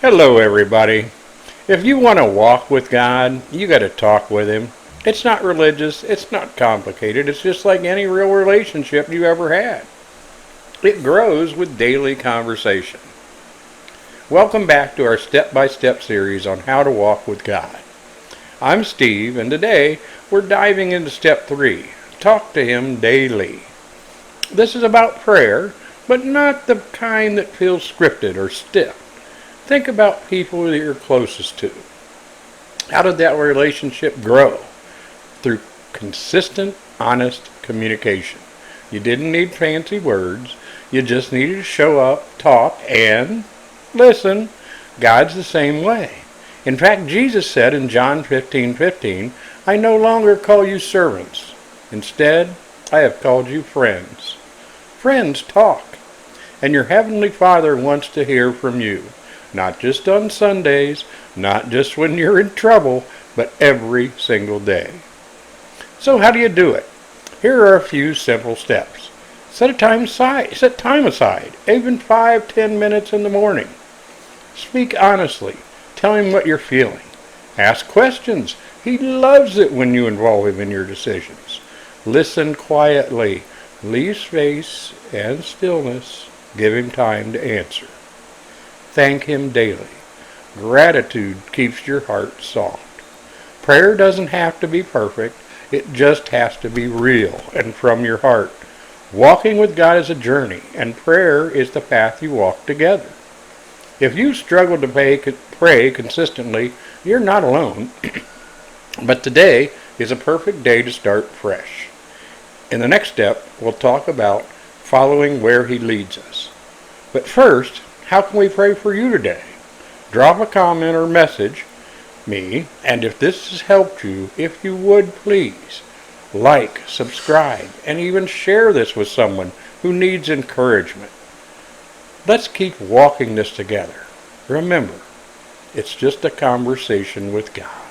Hello, everybody. If you want to walk with God, you got to talk with Him. It's not religious, it's not complicated, it's just like any real relationship you ever had. It grows with daily conversation. Welcome back to our step-by-step series on how to walk with God. I'm Steve, and today we're diving into step 3. Talk to Him daily. This is about prayer, but not the kind that feels scripted or stiff. Think about people that you're closest to. How did that relationship grow? Through consistent, honest communication. You didn't need fancy words. You just needed to show up, talk, and listen. God's the same way. In fact, Jesus said in John 15:15, I no longer call you servants. Instead, I have called you friends. Friends talk. And your Heavenly Father wants to hear from you. Not just on Sundays, not just when you're in trouble, but every single day. So how do you do it? Here are a few simple steps. Set time aside, even 5-10 minutes in the morning. Speak honestly. Tell Him what you're feeling. Ask questions. He loves it when you involve Him in your decisions. Listen quietly. Leave space and stillness. Give Him time to answer. Thank Him daily. Gratitude keeps your heart soft. Prayer doesn't have to be perfect. It just has to be real and from your heart. Walking with God is a journey, and prayer is the path you walk together. If you struggle to pray consistently, you're not alone. But today is a perfect day to start fresh. In the next step, we'll talk about following where He leads us. But first, how can we pray for you today? Drop a comment or message me, and if this has helped you, if you would please like, subscribe, and even share this with someone who needs encouragement. Let's keep walking this together. Remember, it's just a conversation with God.